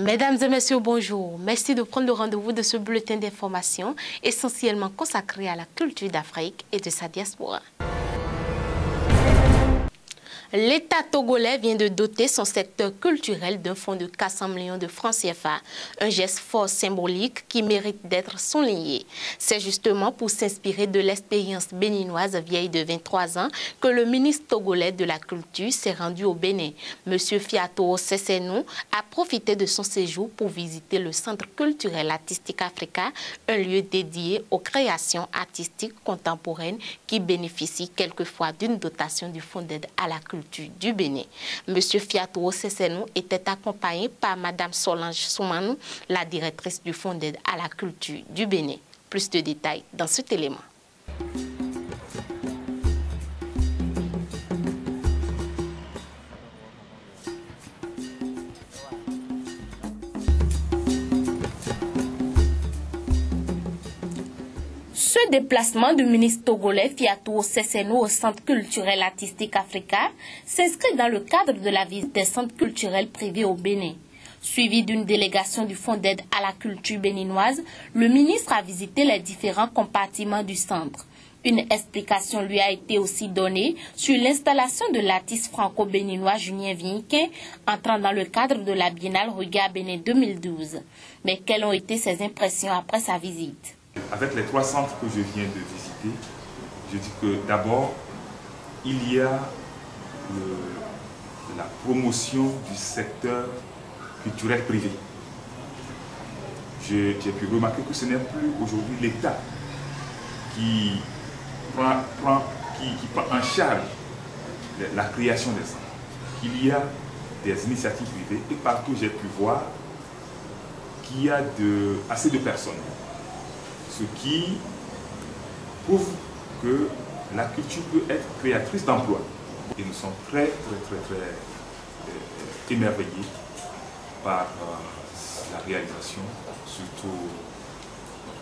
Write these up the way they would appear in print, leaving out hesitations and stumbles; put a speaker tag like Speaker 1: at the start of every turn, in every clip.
Speaker 1: Mesdames et messieurs, bonjour. Merci de prendre le rendez-vous de ce bulletin d'information essentiellement consacré à la culture d'Afrique et de sa diaspora. L'État togolais vient de doter son secteur culturel d'un fonds de 400 millions de francs CFA, un geste fort symbolique qui mérite d'être souligné. C'est justement pour s'inspirer de l'expérience béninoise vieille de 23 ans que le ministre togolais de la Culture s'est rendu au Bénin. M. Fiato Sessenou a profité de son séjour pour visiter le Centre culturel artistique Africa, un lieu dédié aux créations artistiques contemporaines qui bénéficie quelquefois d'une dotation du Fonds d'aide à la culture du Bénin. M. Fiato Sessenou était accompagné par Mme Solange Soumanou, la directrice du Fonds d'aide à la culture du Bénin. Plus de détails dans cet élément. Ce déplacement du ministre togolais Fiato Sessenou au Centre culturel artistique Africa s'inscrit dans le cadre de la visite des centres culturels privés au Bénin. Suivi d'une délégation du Fonds d'aide à la culture béninoise, le ministre a visité les différents compartiments du centre. Une explication lui a été aussi donnée sur l'installation de l'artiste franco-béninois Julien Vinquin entrant dans le cadre de la Biennale Regard Bénin 2012. Mais quelles ont été ses impressions après sa visite?
Speaker 2: Avec les 3 centres que je viens de visiter, je dis que d'abord, il y a la promotion du secteur culturel privé. J'ai pu remarquer que ce n'est plus aujourd'hui l'État qui prend en charge la création des centres. Il y a des initiatives privées et partout j'ai pu voir qu'il y a assez de personnes. Ce qui prouve que la culture peut être créatrice d'emplois. Et nous sommes très émerveillés par la réalisation, surtout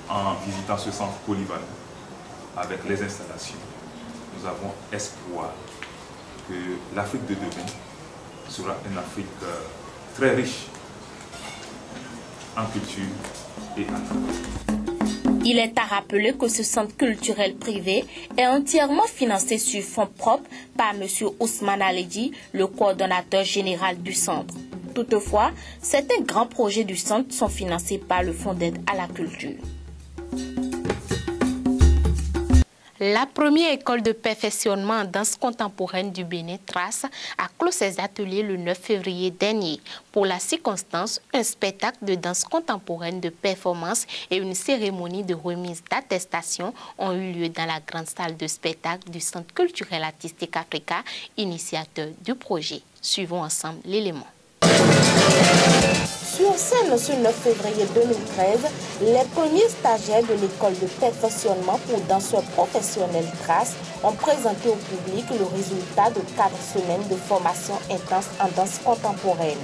Speaker 2: en visitant ce centre polyvalent avec les installations. Nous avons espoir que l'Afrique de demain sera une Afrique très riche en culture et en art.
Speaker 1: Il est à rappeler que ce centre culturel privé est entièrement financé sur fonds propres par M. Ousmane Aledji, le coordonnateur général du centre. Toutefois, certains grands projets du centre sont financés par le Fonds d'aide à la culture. La première école de perfectionnement en danse contemporaine du Bénin, TRAS, a clos ses ateliers le 9 février dernier. Pour la circonstance, un spectacle de danse contemporaine de performance et une cérémonie de remise d'attestation ont eu lieu dans la grande salle de spectacle du Centre culturel artistique Africa, initiateur du projet. Suivons ensemble l'élément. Sur scène, ce 9 février 2013, les premiers stagiaires de l'école de perfectionnement pour danseurs professionnels TRAS ont présenté au public le résultat de 4 semaines de formation intense en danse contemporaine.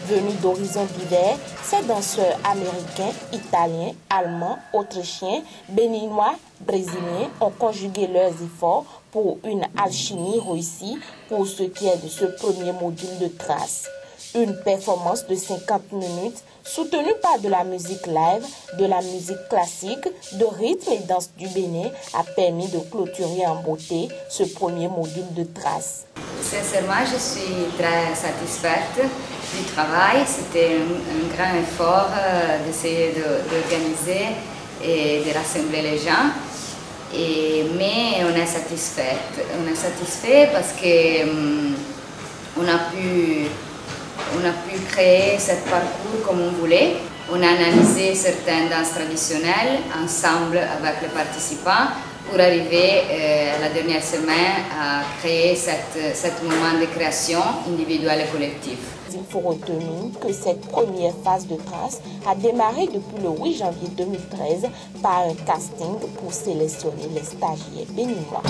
Speaker 1: Venus d'horizons divers, ces danseurs américains, italiens, allemands, autrichiens, béninois, brésiliens ont conjugué leurs efforts pour une alchimie réussie pour ce qui est de ce premier module de TRAS. Une performance de 50 minutes soutenue par de la musique live, de la musique classique, de rythme et danse du Bénin a permis de clôturer en beauté ce premier module de TRAS.
Speaker 3: Sincèrement, je suis très satisfaite du travail. C'était un grand effort d'essayer d'organiser et de rassembler les gens. Mais on est satisfait. On est satisfait parce qu'on a pu créer ce parcours comme on voulait. On a analysé certaines danses traditionnelles ensemble avec les participants pour arriver à la dernière semaine à créer ce moment de création individuelle et collective.
Speaker 1: Il faut retenir que cette première phase de TRAS a démarré depuis le 8 janvier 2013 par un casting pour sélectionner les stagiaires béninois.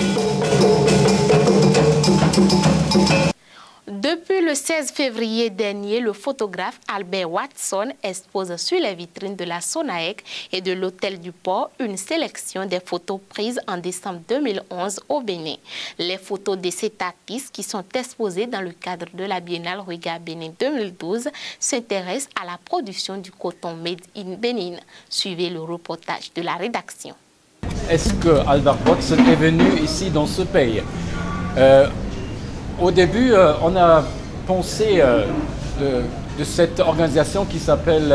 Speaker 1: Depuis le le 16 février dernier, le photographe Albert Watson expose sur les vitrines de la SONAEC et de l'Hôtel du Port une sélection des photos prises en décembre 2011 au Bénin. Les photos de cet artiste qui sont exposées dans le cadre de la Biennale Regard Bénin 2012 s'intéressent à la production du coton made in Bénin. Suivez le reportage de la rédaction.
Speaker 4: Est-ce que Albert Watson est venu ici dans ce pays? Au début, on a pensé de cette organisation qui s'appelle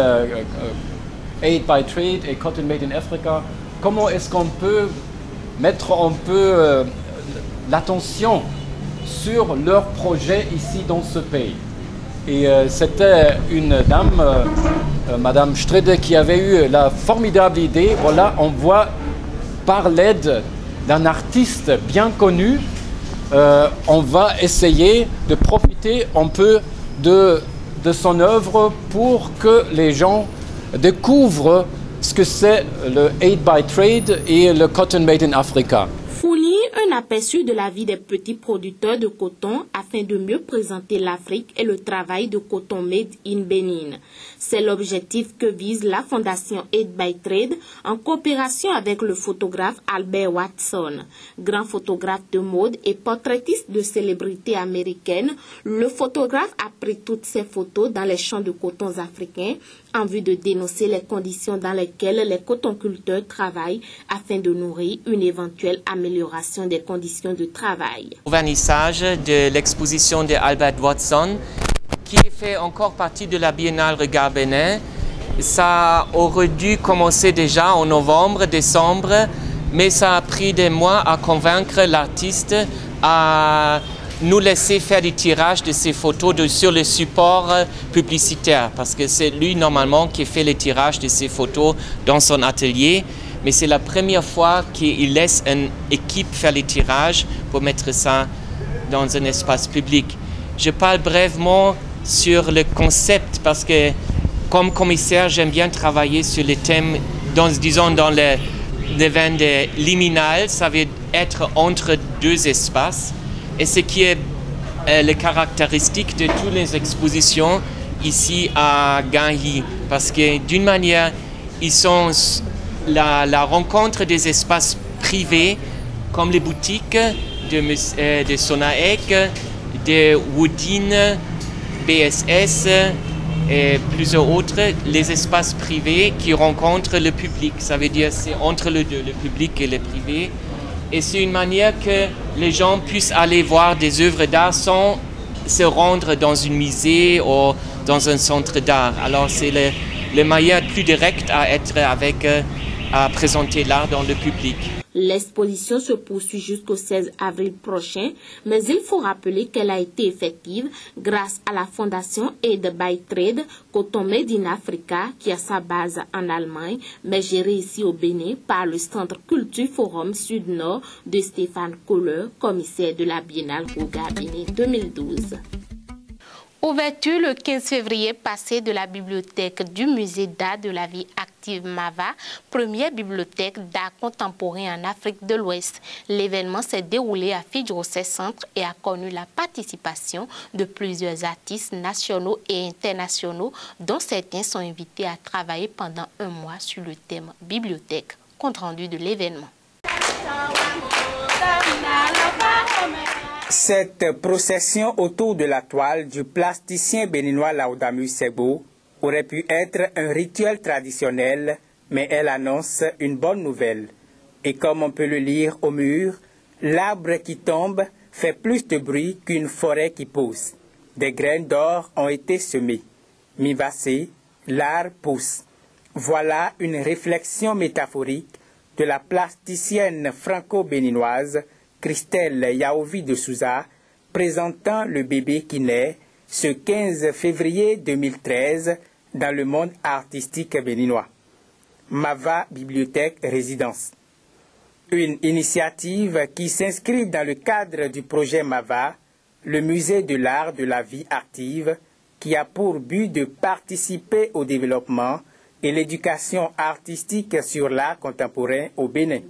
Speaker 4: Aid by Trade et Cotton Made in Africa. Comment est-ce qu'on peut mettre un peu l'attention sur leur projet ici dans ce pays? Et c'était une dame, Madame Strede, qui avait eu la formidable idée. Voilà, on voit par l'aide d'un artiste bien connu, on va essayer de profiter un peu de son œuvre pour que les gens découvrent ce que c'est le Aid by Trade et le Cotton Made in Africa.
Speaker 1: Fournir un aperçu de la vie des petits producteurs de coton afin de mieux présenter l'Afrique et le travail de coton made in Bénin. C'est l'objectif que vise la fondation Aid by Trade en coopération avec le photographe Albert Watson. Grand photographe de mode et portraitiste de célébrités américaines, le photographe a pris toutes ses photos dans les champs de cotons africains en vue de dénoncer les conditions dans lesquelles les cotonculteurs travaillent afin de nourrir une éventuelle amélioration des conditions de travail.
Speaker 5: Au vernissage de l'exposition de Albert Watson, qui fait encore partie de la Biennale Regard Bénin, ça aurait dû commencer déjà en novembre, décembre, mais ça a pris des mois à convaincre l'artiste à nous laisser faire des tirages de ces photos sur le support publicitaire, parce que c'est lui normalement qui fait les tirages de ces photos dans son atelier, mais c'est la première fois qu'il laisse une équipe faire les tirages pour mettre ça dans un espace public. Je parle brièvement sur le concept parce que comme commissaire, j'aime bien travailler sur les thèmes, disons dans les veines liminales, ça veut être entre deux espaces. Et ce qui est la caractéristique de toutes les expositions ici à Ganyi, parce que d'une manière, ils sont la rencontre des espaces privés, comme les boutiques de SONAEC, de Woodin, BSS et plusieurs autres, les espaces privés qui rencontrent le public. Ça veut dire c'est entre le public et le privé. Et c'est une manière que les gens puissent aller voir des œuvres d'art sans se rendre dans un musée ou dans un centre d'art. Alors c'est le moyen plus direct à présenter l'art dans le public.
Speaker 1: L'exposition se poursuit jusqu'au 16 avril prochain, mais il faut rappeler qu'elle a été effective grâce à la fondation Aid by Trade Coton Made in Africa, qui a sa base en Allemagne, mais gérée ici au Bénin par le Centre Culture Forum Sud-Nord de Stéphane Kohler, commissaire de la Biennale Regard Bénin 2012. Ouverture le 15 février passé de la bibliothèque du Musée d'art de la vie active MAVA, première bibliothèque d'art contemporain en Afrique de l'Ouest. L'événement s'est déroulé à Fidjrosset Centre et a connu la participation de plusieurs artistes nationaux et internationaux, dont certains sont invités à travailler pendant un mois sur le thème bibliothèque. Compte rendu de l'événement.
Speaker 6: Cette procession autour de la toile du plasticien béninois Laudamus Sebo aurait pu être un rituel traditionnel, mais elle annonce une bonne nouvelle. Et comme on peut le lire au mur, l'arbre qui tombe fait plus de bruit qu'une forêt qui pousse. Des graines d'or ont été semées. Mivacé, l'arbre pousse. Voilà une réflexion métaphorique de la plasticienne franco-béninoise Christelle Yaovi de Souza, présentant le bébé qui naît ce 15 février 2013 dans le monde artistique béninois. MAVA Bibliothèque Résidence. Une initiative qui s'inscrit dans le cadre du projet MAVA, le musée de l'art de la vie active, qui a pour but de participer au développement et l'éducation artistique sur l'art contemporain au Bénin.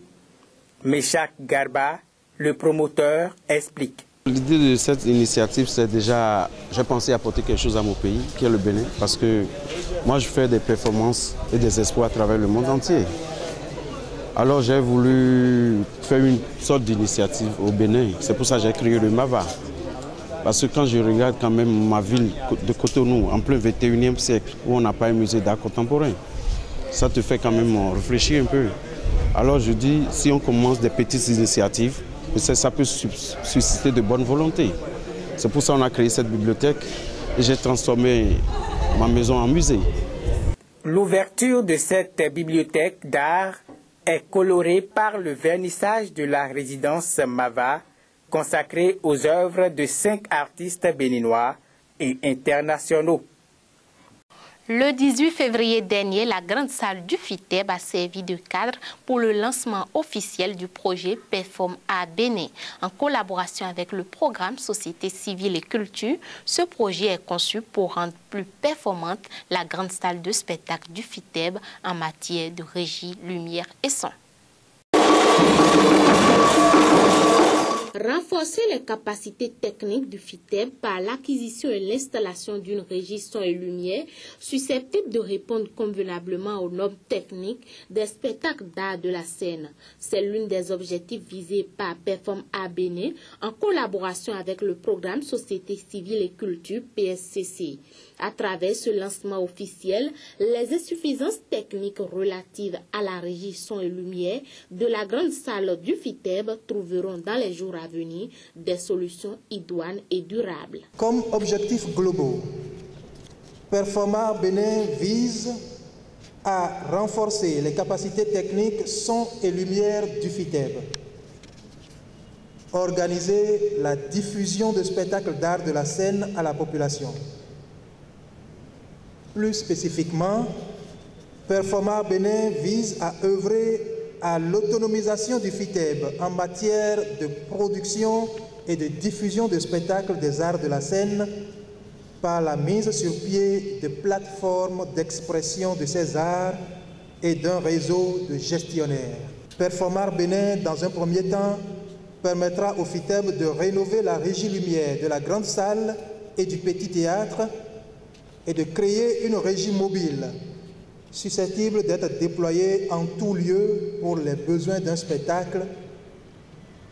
Speaker 6: Meshak Garba, le promoteur, explique.
Speaker 7: L'idée de cette initiative, c'est déjà, j'ai pensé apporter quelque chose à mon pays, qui est le Bénin, parce que moi je fais des performances et des exploits à travers le monde entier. Alors j'ai voulu faire une sorte d'initiative au Bénin, c'est pour ça que j'ai créé le MAVA. Parce que quand je regarde quand même ma ville de Cotonou, en plein 21e siècle, où on n'a pas un musée d'art contemporain, ça te fait quand même réfléchir un peu. Alors je dis, si on commence des petites initiatives, ça peut susciter de bonne volonté. C'est pour ça qu'on a créé cette bibliothèque et j'ai transformé ma maison en musée.
Speaker 6: L'ouverture de cette bibliothèque d'art est colorée par le vernissage de la résidence MAVA, consacrée aux œuvres de 5 artistes béninois et internationaux.
Speaker 1: Le 18 février dernier, la grande salle du FITEB a servi de cadre pour le lancement officiel du projet Perform à Bénin. En collaboration avec le programme Société civile et culture, ce projet est conçu pour rendre plus performante la grande salle de spectacle du FITEB en matière de régie, lumière et son. Renforcer les capacités techniques du FITEB par l'acquisition et l'installation d'une régie son et lumière susceptible de répondre convenablement aux normes techniques des spectacles d'art de la scène. C'est l'une des objectifs visés par Perform à Bénin en collaboration avec le programme Société civile et culture PSCC. À travers ce lancement officiel, les insuffisances techniques relatives à la régie son et lumière de la grande salle du FITEB trouveront dans les jours à venir des solutions idoines et durables.
Speaker 8: Comme objectifs globaux, Perform à Bénin vise à renforcer les capacités techniques son et lumière du FITEB, organiser la diffusion de spectacles d'art de la scène à la population. Plus spécifiquement, Perform à Bénin vise à œuvrer à l'autonomisation du FITEB en matière de production et de diffusion de spectacles des arts de la scène par la mise sur pied de plateformes d'expression de ces arts et d'un réseau de gestionnaires. Perform à Bénin, dans un premier temps, permettra au FITEB de rénover la régie lumière de la grande salle et du petit théâtre et de créer une régie mobile susceptible d'être déployée en tout lieu pour les besoins d'un spectacle,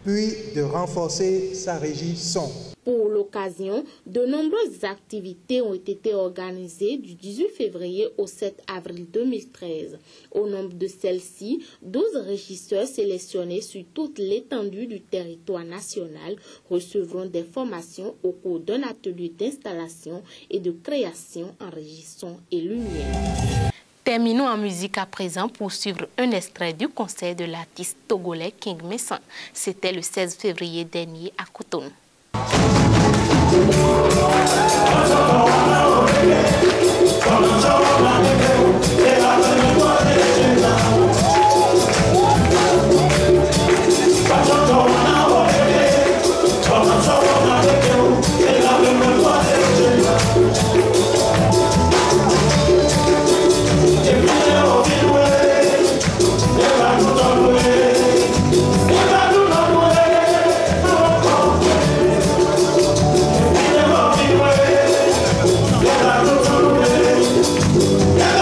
Speaker 8: puis de renforcer sa régie son.
Speaker 1: Pour l'occasion, de nombreuses activités ont été organisées du 18 février au 7 avril 2013. Au nombre de celles-ci, 12 régisseurs sélectionnés sur toute l'étendue du territoire national recevront des formations au cours d'un atelier d'installation et de création en régie son et lumière. Terminons en musique à présent pour suivre un extrait du concert de l'artiste togolais King Messan. C'était le 16 février dernier à Cotonou.
Speaker 9: Yeah.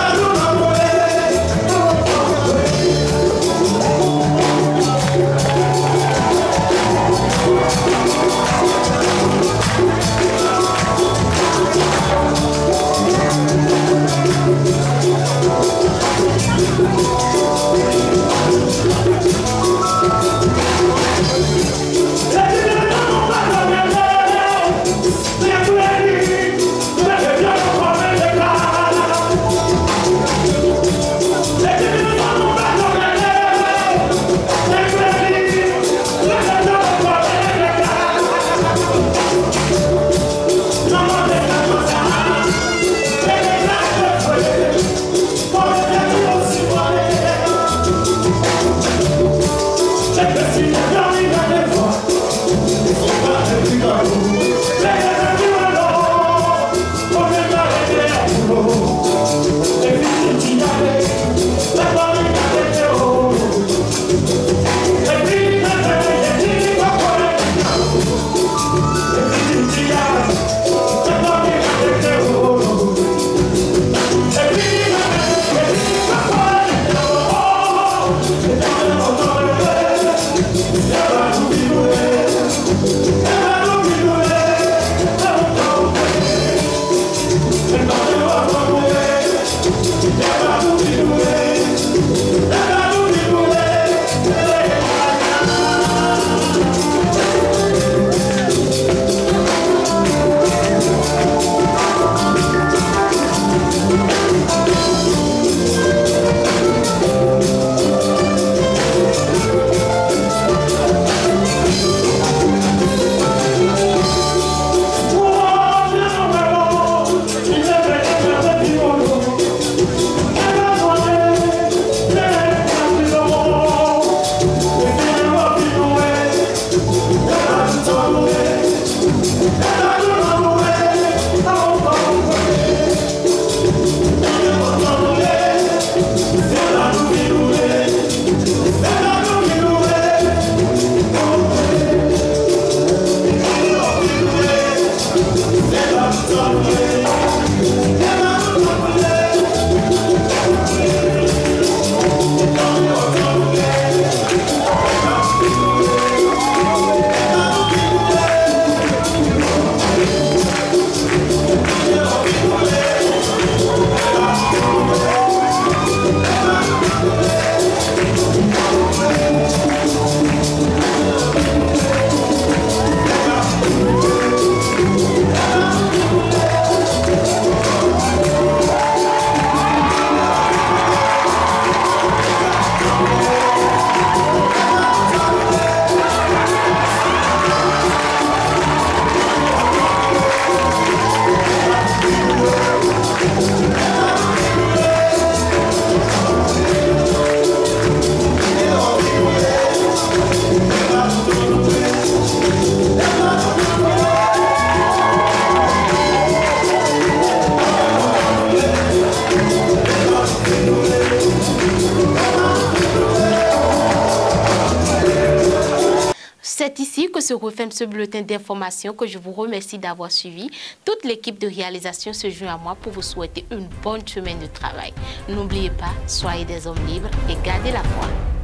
Speaker 1: C'est ici que se referme ce bulletin d'information que je vous remercie d'avoir suivi. Toute l'équipe de réalisation se joint à moi pour vous souhaiter une bonne semaine de travail. N'oubliez pas, soyez des hommes libres et gardez la foi.